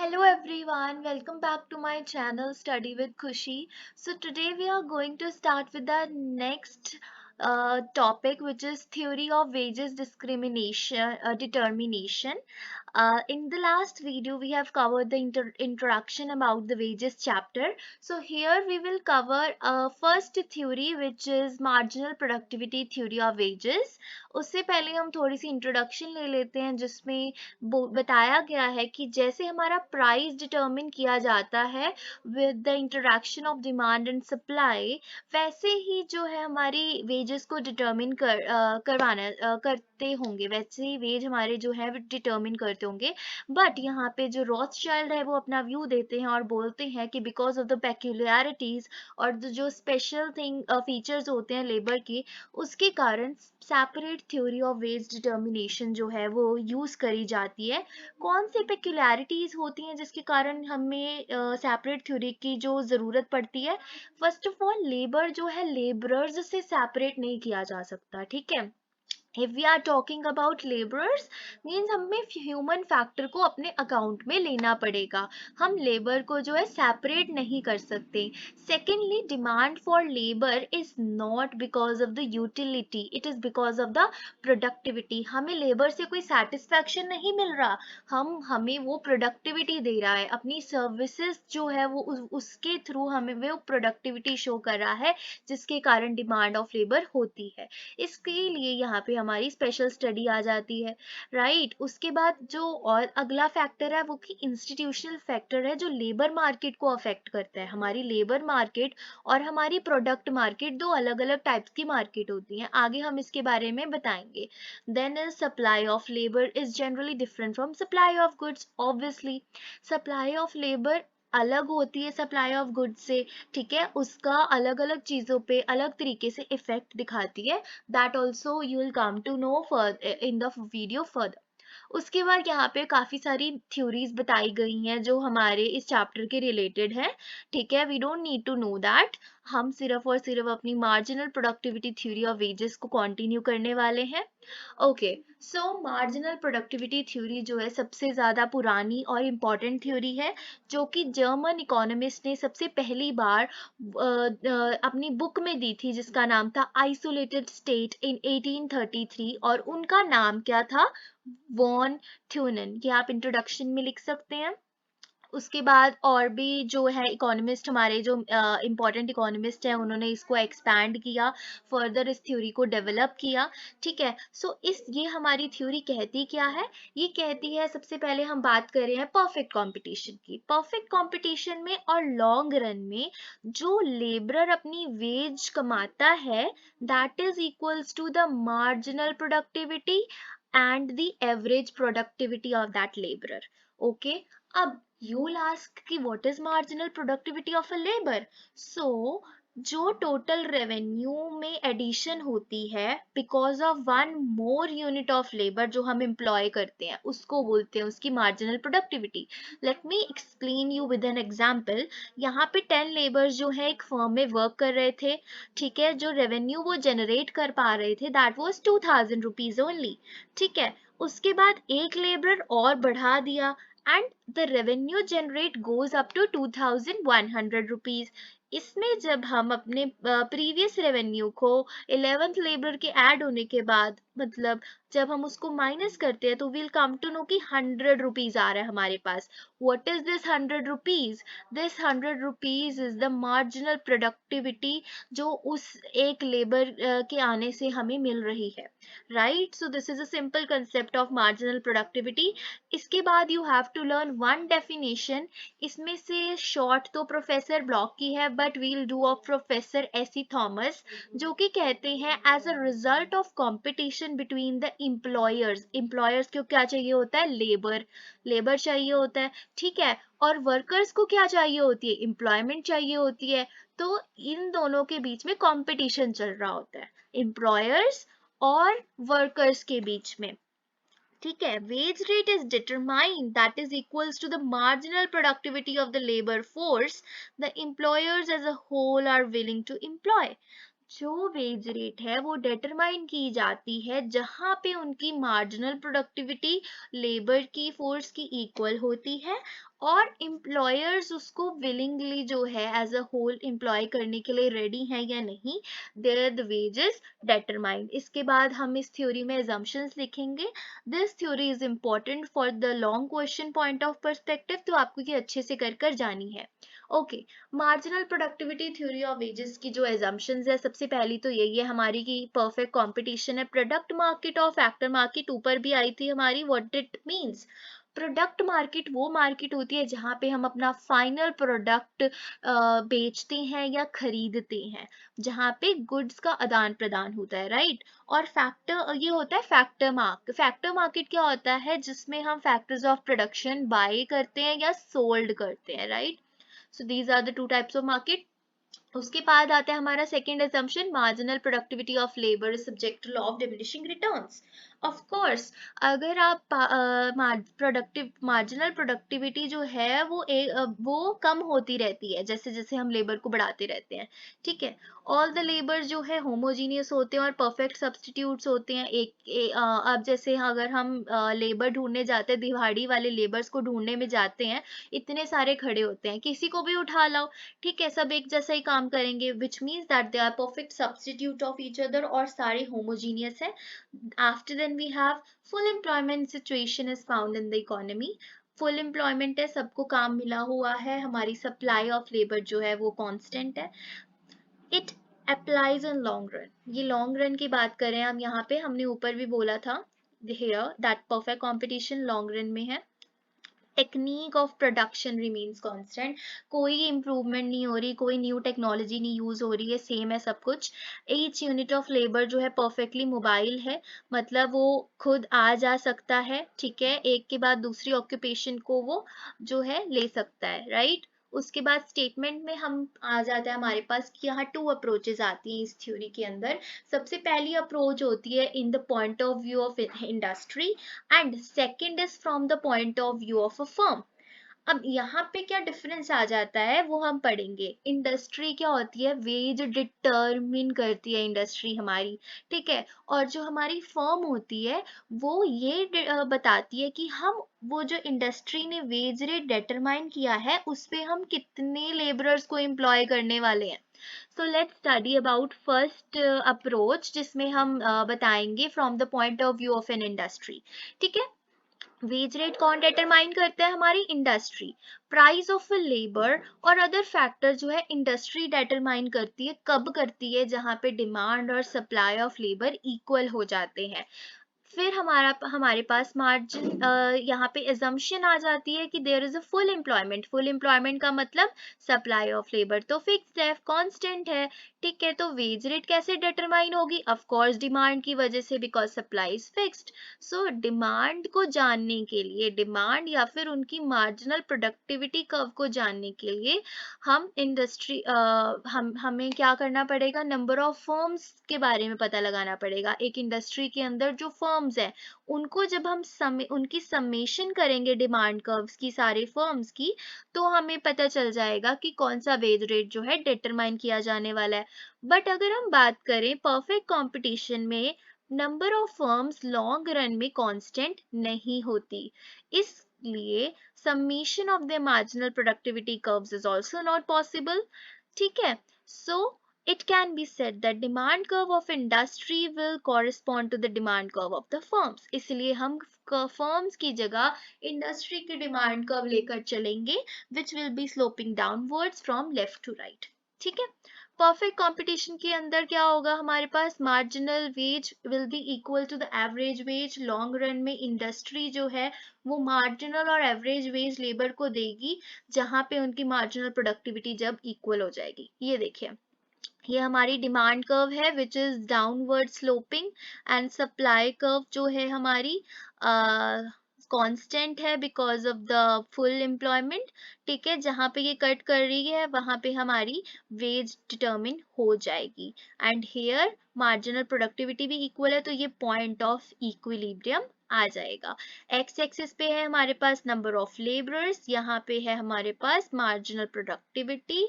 Hello everyone, welcome back to my channel Study with Khushi. So today we are going to start with the next topic, which is theory of wages discrimination determination. In the last video we have covered the introduction about the wages chapter. So here we will cover first theory, which is marginal productivity theory of wages. उससे पहले हम थोड़ी सी introduction ले लेते हैं जिसमें बताया गया है कि जैसे हमारा प्राइस डिटरमिन किया जाता है with the interaction of demand and supply, वैसे ही जो है हमारी वेजेस को डिटरमिन करते होंगे, वैसे ही वेज हमारे जो है डिटरमिन करते होंगे. बट यहाँ पे जो रॉथस्चाइल्ड है वो अपना व्यू देते हैं और बोलते हैं कि बिकॉज ऑफ द पेक्यूलियरिटीज और जो स्पेशल फीचर्स होते हैं लेबर के, उसके कारण separate theory of wage determination जो है वो यूज करी जाती है. कौन सी पेक्यूलैरिटीज होती हैं जिसके कारण हमें सेपरेट थ्योरी की जो जरूरत पड़ती है? फर्स्ट ऑफ ऑल, लेबर जो है लेबरर्स से सेपरेट नहीं किया जा सकता, ठीक है. If we are talking about laborers, means हमें ह्यूमन फैक्टर को अपने अकाउंट में लेना पड़ेगा. हम लेबर को जो है सेपरेट नहीं कर सकते. Secondly, demand for labour is not because of the utility, it is because of the productivity. हमें लेबर से कोई सेटिस्फैक्शन नहीं मिल रहा, हमें वो प्रोडक्टिविटी दे रहा है, अपनी सर्विसेज जो है वो उसके थ्रू हमें वो प्रोडक्टिविटी शो कर रहा है, जिसके कारण डिमांड ऑफ लेबर होती है. इसके लिए यहाँ पे हमारी स्पेशल स्टडी आ जाती है, राइट. उसके बाद जो और अगला फैक्टर है वो कि इंस्टीट्यूशनल फैक्टर है, जो लेबर मार्केट को अफेक्ट करता है. हमारी लेबर मार्केट और हमारी प्रोडक्ट मार्केट दो अलग अलग टाइप्स की मार्केट होती हैं, आगे हम इसके बारे में बताएंगे. Then is supply of labour is generally different from supply of goods. Obviously supply of labour अलग होती है सप्लाई ऑफ गुड्स से, ठीक है. उसका अलग अलग चीजों पे अलग तरीके से इफेक्ट दिखाती है. That also you will come to know in the video further. उसके बाद यहाँ पे काफी सारी थ्योरीज बताई गई हैं जो हमारे इस चैप्टर के रिलेटेड है, ठीक है. We don't need to know that. हम सिर्फ और सिर्फ अपनी marginal productivity theory of wages को कंटिन्यू करने वाले हैं. Okay, so marginal productivity theory जो है सबसे ज्यादा पुरानी और इम्पोर्टेंट थ्योरी है, जो कि जर्मन इकोनॉमिस्ट ने सबसे पहली बार अपनी बुक में दी थी, जिसका नाम था आइसोलेटेड स्टेट इन 1833. और उनका नाम क्या था? वॉन थ्यूनन. ये आप इंट्रोडक्शन में लिख सकते हैं. उसके बाद और भी जो है इकोनॉमिस्ट, हमारे जो इम्पोर्टेंट इकोनॉमिस्ट हैं, उन्होंने इसको एक्सपैंड किया, फर्दर इस थ्योरी को डेवलप किया, ठीक है. सो ये हमारी थ्योरी कहती क्या है? ये कहती है, सबसे पहले हम बात कर रहे हैं परफेक्ट कंपटीशन की. परफेक्ट कंपटीशन में और लॉन्ग रन में जो लेबरर अपनी वेज कमाता है, that is equals to the marginal productivity and the average productivity of that laborer. Okay, अब you will ask कि what is marginal productivity of a labor? So जो टोटल रेवेन्यू में addition होती है because of one more unit of labour जो हम employ करते हैं, उसको बोलते हैं उसकी marginal productivity. Let me explain you with an example. यहाँ पे 10 लेबर्स जो है एक फर्म में वर्क कर रहे थे, ठीक है. जो रेवेन्यू वो जनरेट कर पा रहे थे, दैट वाज 2000 रुपीज ओनली, ठीक है. उसके बाद एक लेबर और बढ़ा दिया and the revenue generate goes up to 2100 rupees. इसमें जब हम अपने प्रीवियस रेवेन्यू को 11th लेबर के ऐड होने के बाद, मतलब जब हम उसको माइनस करते हैं, तो विल कम टू नो कि 100 रुपीज आ रहा है हमारे पास. What is this 100 rupees? This 100 rupees is the marginal productivity जो उस एक लेबर के आने से हमें मिल रही है, right. So this is a simple concept of marginal productivity. इसके बाद you have to learn one definition. इसमें से शॉर्ट तो प्रोफेसर ब्लॉक की है, but we'll do of professor AC Thomas, जो कि कहते हैं as a result of competition between the employers. Employers को क्या चाहिए होता है? लेबर. लेबर चाहिए होता है, ठीक है. और वर्कर्स को क्या चाहिए होती है? एम्प्लॉयमेंट चाहिए होती है. तो इन दोनों के बीच में कंपटीशन चल रहा होता है, एम्प्लॉयर्स और वर्कर्स के बीच में, ठीक है. Wage rate is determined that is equals to the marginal productivity of the labour force the employers as a whole are willing to employ. जो वेज रेट है वो डिटरमाइन की जाती है जहां पे उनकी मार्जिनल प्रोडक्टिविटी लेबर की फोर्स की इक्वल होती है और एम्प्लॉयर्स उसको विलिंगली जो है एज अ होल एम्प्लॉय करने के लिए रेडी है या नहीं, देयर द वेजेस डिटरमाइंड। इसके बाद हम इस थ्योरी में assumptions लिखेंगे। This theory is important for the long question point of perspective, तो आपको ये अच्छे से कर कर जानी है। Okay, marginal productivity theory of wages की जो एजम्पशंस है, सबसे पहली तो यही है हमारी की परफेक्ट कंपटीशन है। प्रोडक्ट मार्केट और फैक्टर मार्केट ऊपर भी आई थी हमारी। What it means, product market वो मार्केट होती है जहां पे हम अपना फाइनल प्रोडक्ट बेचते हैं या खरीदते हैं, जहां पे गुड्स का आदान प्रदान होता है, राइट। और फैक्टर ये होता है फैक्टर मार्केट। फैक्टर मार्केट क्या होता है, जिसमें हम फैक्टर्स ऑफ प्रोडक्शन बाय करते हैं या सोल्ड करते हैं, right. So these are the two types of market. उसके बाद आता है हमारा second assumption, marginal productivity of labour is subject to law of diminishing returns. Of course, अगर आप मार्जिनल प्रोडक्टिविटी जो है वो कम होती रहती है जैसे जैसे हम लेबर को बढ़ाते रहते हैं, ठीक है। ऑल द लेबर जो है होमोजीनियस होते हैं और परफेक्ट सब्स्टिट्यूट्स होते हैं। अब जैसे अगर हम लेबर ढूंढने जाते हैं, दिहाड़ी वाले लेबर्स को ढूंढने में जाते हैं, इतने सारे खड़े होते हैं, किसी को भी उठा लो, ठीक है, सब एक जैसा ही काम करेंगे, which means that they are perfect substitute of each other और सारे होमोजीनियस है। After then we have full employment situation is found in the economy. Full employment है, सबको काम मिला हुआ है, हमारी सप्लाई ऑफ लेबर जो है वो कांस्टेंट है। It applies in long run, ये लॉन्ग रन की बात करें हम यहाँ पे, हमने ऊपर भी बोला था here that perfect competition long run में है। Technique of production remains constant, कोई इम्प्रूवमेंट नहीं हो रही, कोई न्यू टेक्नोलॉजी नहीं यूज हो रही है, सेम है सब कुछ। ईच यूनिट ऑफ लेबर जो है परफेक्टली मोबाइल है, मतलब वो खुद आ जा सकता है, ठीक है, एक के बाद दूसरी ऑक्यूपेशन को वो जो है ले सकता है, राइट। उसके बाद स्टेटमेंट में हम आ जाता है हमारे पास कि यहाँ टू अप्रोचेज आती हैं इस थ्योरी के अंदर। सबसे पहली अप्रोच होती है in the point of view of industry and second is from the point of view of a firm. अब यहाँ पे क्या डिफरेंस आ जाता है वो हम पढ़ेंगे। इंडस्ट्री क्या होती है, वेज डिटरमिन करती है इंडस्ट्री हमारी, ठीक है। और जो हमारी फर्म होती है वो ये बताती है कि हम वो जो इंडस्ट्री ने वेज रेट डिटरमाइन किया है उस पे हम कितने लेबरर्स को एम्प्लॉय करने वाले हैं। So let's study about first approach, जिसमें हम बताएंगे from the point of view of an industry, ठीक है। वेज रेट कौन डिटरमाइन करता है, हमारी इंडस्ट्री। प्राइस ऑफ लेबर और अदर फैक्टर जो है इंडस्ट्री डिटरमाइन करती है, कब करती है, जहां पे डिमांड और सप्लाई ऑफ लेबर इक्वल हो जाते हैं। फिर हमारे पास मार्जिन, यहाँ पे assumption आ जाती है कि there is a full employment. Full employment का मतलब सप्लाई ऑफ लेबर तो फिक्स्ड है, कांस्टेंट है, ठीक है। तो वेज रेट कैसे डिटरमाइन होगी, ऑफ कोर्स डिमांड की वजह से, because supply is fixed. So demand को जानने के लिए, डिमांड या फिर उनकी मार्जिनल प्रोडक्टिविटी कर्व को जानने के लिए हम हमें क्या करना पड़ेगा, नंबर ऑफ फर्म्स के बारे में पता लगाना पड़ेगा। एक इंडस्ट्री के अंदर जो फर्म्स है उनको जब हम उनकी समेशन करेंगे डिमांड कर्व्स की, सारे फर्म्स की, तो हमें पता चल जाएगा कि कौन सा वेज रेट जो है डिटरमाइन किया जाने वाला है। बट अगर हम बात करें परफेक्ट कंपटीशन में, number of firms long run में कांस्टेंट नहीं होती, इसलिए summation of their marginal productivity curves is also not possible, ठीक है। So it can be said that demand curve of industry will correspond to the demand curve of the firms, इसलिए हम firms की जगह industry की demand curve लेकर चलेंगे, which will be sloping downwards from left to right, ठीक है। Perfect competition के अंदर क्या होगा, हमारे पास marginal wage will be equal to the average wage. Long run में इंडस्ट्री जो है वो मार्जिनल और एवरेज वेज लेबर को देगी, जहां पे उनकी मार्जिनल प्रोडक्टिविटी जब इक्वल हो जाएगी। ये देखिए, ये हमारी डिमांड कर्व है which is downward sloping, and supply curve जो है हमारी कांस्टेंट है because of the full employment, ठीक है। जहां पे ये कट कर रही है वहां पे हमारी वेज डिटर्मिन हो जाएगी, एंड हेयर मार्जिनल प्रोडक्टिविटी भी इक्वल है, तो ये पॉइंट ऑफ इक्विलिब्रियम आ जाएगा। एक्स एक्सिस पे है हमारे पास नंबर ऑफ लेबरर्स, यहाँ पे है हमारे पास मार्जिनल प्रोडक्टिविटी,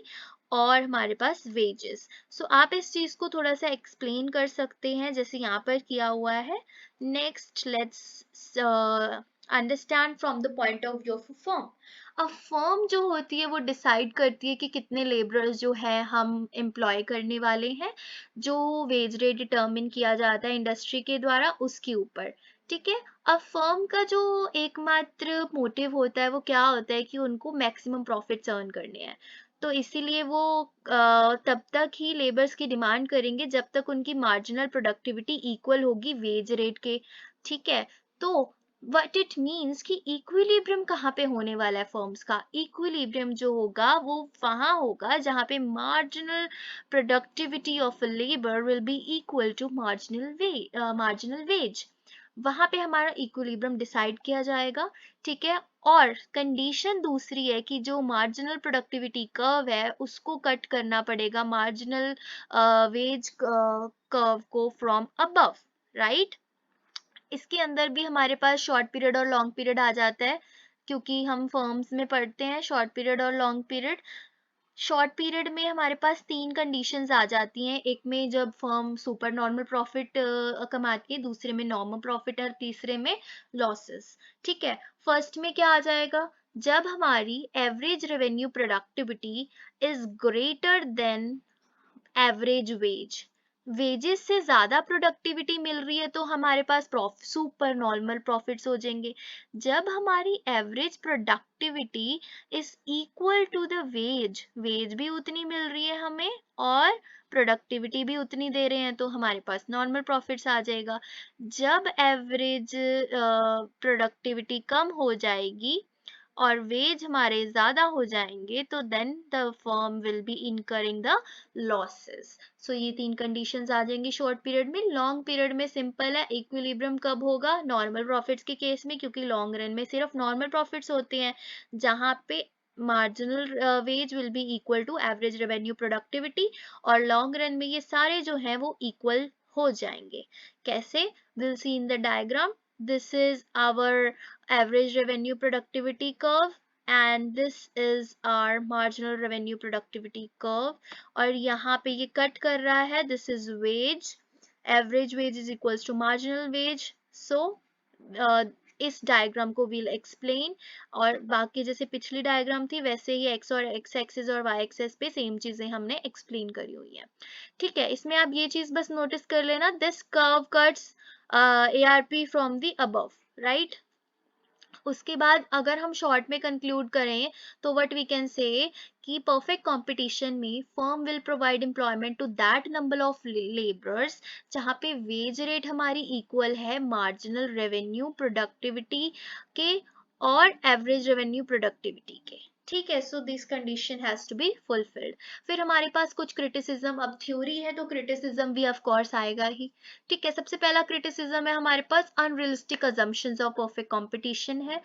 और हमारे पास वेजेस। सो आप इस चीज को थोड़ा सा एक्सप्लेन कर सकते हैं जैसे यहाँ पर किया हुआ है। Next let's understand from the point of view of a firm. अब फर्म जो होती है वो डिसाइड करती है कि कितने लेबरर्स जो है हम एम्प्लॉय करने वाले हैं, जो वेज रेट डिटर्मिन किया जाता है इंडस्ट्री के द्वारा उसके ऊपर। ठीक है। अब फर्म का जो एकमात्र मोटिव होता है वो क्या होता है कि उनको मैक्सिमम प्रॉफिट्स अर्न करने हैं। तो इसीलिए वो तब तक ही लेबर्स की डिमांड करेंगे जब तक उनकी मार्जिनल प्रोडक्टिविटी इक्वल होगी वेज रेट के। ठीक है। तो व्हाट इट मीन्स कि इक्विलिब्रियम कहाँ पे होने वाला है फर्म्स का। इक्विलिब्रियम जो होगा वो वहां होगा जहाँ पे marginal productivity of labour will be equal to marginal wage. वहां पे हमारा इक्विलिब्रियम डिसाइड किया जाएगा। ठीक है। और कंडीशन दूसरी है कि जो मार्जिनल प्रोडक्टिविटी कर्व है उसको कट करना पड़ेगा मार्जिनल वेज कर्व को फ्रॉम अबव। राइट। इसके अंदर भी हमारे पास शॉर्ट पीरियड और लॉन्ग पीरियड आ जाता है, क्योंकि हम फर्म्स में पढ़ते हैं शॉर्ट पीरियड और लॉन्ग पीरियड। शॉर्ट पीरियड में हमारे पास तीन कंडीशंस आ जाती हैं, एक में जब फर्म सुपर नॉर्मल प्रॉफिट कमाती है, दूसरे में नॉर्मल प्रॉफिट और तीसरे में लॉसेस। ठीक है। फर्स्ट में क्या आ जाएगा, जब हमारी average revenue productivity is greater than average wage. Wages से ज्यादा प्रोडक्टिविटी मिल रही है तो हमारे पास सुपर नॉर्मल प्रॉफिट्स हो जाएंगे। जब हमारी average productivity is equal to the wage, wage भी उतनी मिल रही है हमें और प्रोडक्टिविटी भी उतनी दे रहे हैं तो हमारे पास नॉर्मल प्रॉफिट्स आ जाएगा। जब एवरेज प्रोडक्टिविटी कम हो जाएगी और वेज हमारे ज्यादा हो जाएंगे तो then the firm will be incurring the losses. So ये तीन कंडीशंस आ जाएंगी शॉर्ट पीरियड में। लॉन्ग पीरियड में सिंपल है, इक्विलिब्रियम कब होगा, नॉर्मल प्रॉफिट्स के केस में, क्योंकि लॉन्ग रन में सिर्फ नॉर्मल प्रॉफिट्स होते हैं जहां पे marginal wage will be equal to average revenue productivity, और लॉन्ग रन में ये सारे जो हैं वो इक्वल हो जाएंगे। कैसे, will see in the diagram. This is our average revenue productivity curve and this is our marginal revenue productivity curve। और यहाँ पे ये कट कर रहा है, this is wage, average wage is equals to marginal wage। so इस diagram को we'll explain, और बाकी जैसे पिछली डायग्राम थी वैसे ही x और x एक्सिस और y एक्सिस पे सेम चीजें हमने एक्सप्लेन करी हुई है। ठीक है। इसमें आप ये चीज बस नोटिस कर लेना, this curve cuts ARP from the above. Right. उसके बाद अगर हम शॉर्ट में कंक्लूड करें तो व्हाट वी कैन से कि परफेक्ट कंपटीशन में firm will provide employment to that number of labourers जहाँ पे वेज रेट हमारी इक्वल है मार्जिनल रेवेन्यू प्रोडक्टिविटी के और एवरेज रेवेन्यू प्रोडक्टिविटी के। ठीक है। So this condition has to be fulfilled. फिर हमारे पास कुछ क्रिटिसिज्म, अब थ्योरी है तो क्रिटिसिज्म भी ऑफ कोर्स आएगा ही। ठीक है। सबसे पहला क्रिटिसिज्म है हमारे पास unrealistic assumptions of perfect competition है।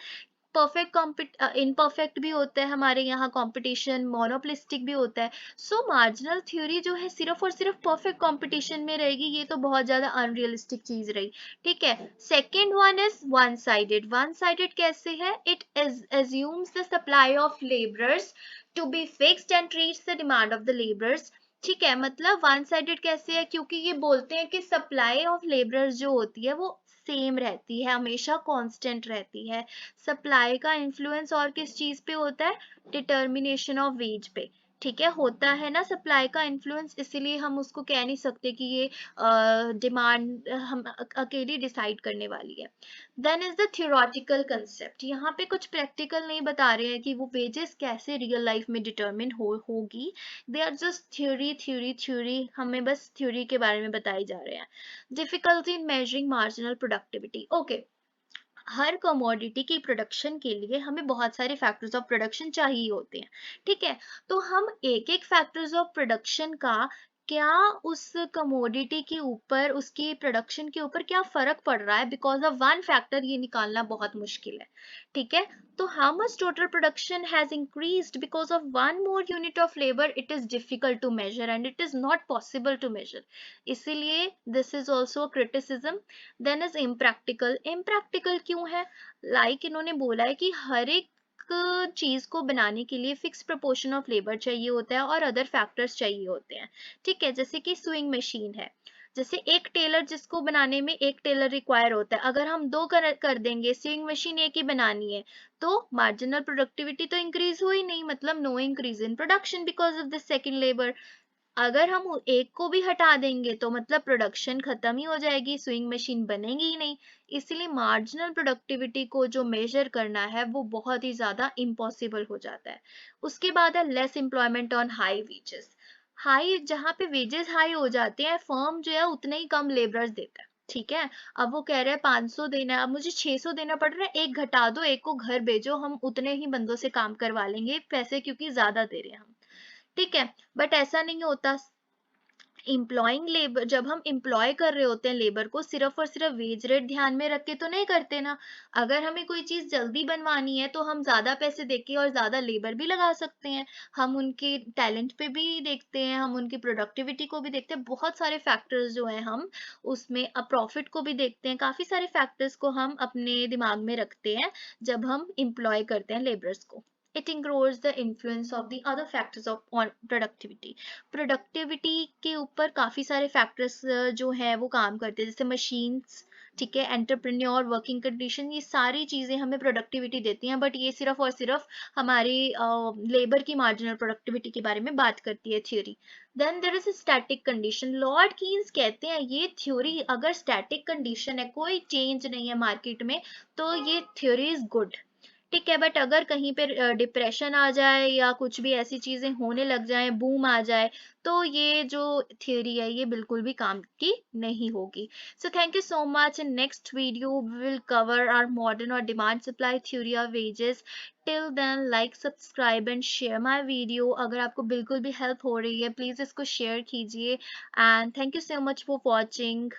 परफेक्ट इनपरफेक्ट भी होता है हमारे यहाँ कंपटीशन, मोनोपोलिस्टिक भी होता है। सो मार्जिनल थ्योरी जो है सिर्फ और सिर्फ परफेक्ट कंपटीशन में रहेगी, ये तो बहुत ज्यादा अनरियलिस्टिक चीज रही। ठीक है। Second one is one sided. One sided कैसे है, it assumes the supply of laborers to be fixed and treats the demand of the laborers। ठीक है। मतलब वन साइडेड कैसे है, क्योंकि ये बोलते हैं कि सप्लाई ऑफ लेबरर्स जो होती है वो सेम रहती है, हमेशा कांस्टेंट रहती है। सप्लाई का इन्फ्लुएंस और किस चीज पे होता है, डिटर्मिनेशन ऑफ वेज पे। ठीक है। होता है ना सप्लाई का इन्फ्लुएंस, इसीलिए हम उसको कह नहीं सकते कि ये डिमांड हम अकेली डिसाइड करने वाली है। Then is the theoretical concept. यहाँ पे कुछ प्रैक्टिकल नहीं बता रहे हैं कि वो वेजेस कैसे रियल लाइफ में डिटर्मिन होगी। They are just theory theory theory, हमें बस थ्योरी के बारे में बताए जा रहे हैं। Difficulty in measuring marginal productivity. Okay. Her commodity की प्रोडक्शन के लिए हमें बहुत सारे फैक्टर्स ऑफ प्रोडक्शन चाहिए होते हैं। ठीक है। तो हम एक एक फैक्टर्स ऑफ प्रोडक्शन का क्या उस कमोडिटी के ऊपर, उसकी प्रोडक्शन के ऊपर क्या फर्क पड़ रहा है, बिकॉज ऑफ वन फैक्टर, ये निकालना बहुत मुश्किल है। ठीक है। तो how much total production has increased because of one more unit of labour, it is difficult to measure and it is not possible to measure. इसीलिए this is also a criticism. Then is impractical. Impractical क्यों है, इन्होंने बोला है कि हर एक एक चीज को बनाने के लिए फिक्स प्रोपोर्शन ऑफ लेबर चाहिए होता है और अदर फैक्टर्स चाहिए होते हैं, ठीक है। जैसे कि स्विंग मशीन है, जैसे एक टेलर जिसको बनाने में एक टेलर रिक्वायर होता है, अगर हम दो कर देंगे, स्विंग मशीन एक ही बनानी है, तो मार्जिनल प्रोडक्टिविटी तो इंक्रीज हुई नहीं, मतलब no increase in production because of the second labour. अगर हम एक को भी हटा देंगे तो मतलब प्रोडक्शन खत्म ही हो जाएगी, स्विंग मशीन बनेगी ही नहीं। इसलिए मार्जिनल प्रोडक्टिविटी को जो मेजर करना है वो बहुत ही ज्यादा इम्पॉसिबल हो जाता है। उसके बाद है less employment on high wages. High, जहाँ पे वेजेस हाई हो जाते हैं, फर्म जो है उतने ही कम लेबरर्स देता है, ठीक है। अब वो कह रहे हैं 500 देना है, अब मुझे 600 देना पड़ रहा है, एक घटा दो, एक को घर भेजो, हम उतने ही बंदों से काम करवा लेंगे पैसे क्योंकि ज्यादा दे रहे हैं हम, ठीक है। बट ऐसा नहीं होता। इम्प्लॉइंग लेबर, जब हम इम्प्लॉय कर रहे होते हैं लेबर को, सिर्फ और सिर्फ वेज रेट ध्यान में रख के तो नहीं करते ना। अगर हमें कोई चीज जल्दी बनवानी है तो हम ज्यादा पैसे देके और ज्यादा लेबर भी लगा सकते हैं। हम उनके टैलेंट पे भी देखते हैं, हम उनकी प्रोडक्टिविटी को भी देखते हैं, बहुत सारे फैक्टर्स जो हैं हम उसमें प्रॉफिट को भी देखते हैं, काफी सारे फैक्टर्स को हम अपने दिमाग में रखते हैं जब हम इम्प्लॉय करते हैं लेबर्स को। It includes the influence of the other factors of on productivity. Productivity के ऊपर काफी सारे फैक्टर्स जो है वो काम करते हैं, जैसे मशीन्स, ठीक है, एंटरप्रेन्योर, वर्किंग कंडीशन, ये सारी चीजें हमें प्रोडक्टिविटी देती हैं, बट ये सिर्फ और सिर्फ हमारी लेबर की मार्जिनल प्रोडक्टिविटी के बारे में बात करती है theory. Then there is static condition. Lord Keynes कहते हैं ये थ्योरी अगर स्टैटिक कंडीशन है, कोई चेंज नहीं है मार्केट में, तो ये थ्योरी इज गुड, ठीक है। बट अगर कहीं पे डिप्रेशन आ जाए या कुछ भी ऐसी चीजें होने लग जाए, बूम आ जाए, तो ये जो थ्योरी है ये बिल्कुल भी काम की नहीं होगी। So thank you so much. In next video we will cover our modern और demand supply theory of wages. Till then like, subscribe and share my video. अगर आपको बिल्कुल भी हेल्प हो रही है प्लीज इसको शेयर कीजिए, and thank you so much for watching.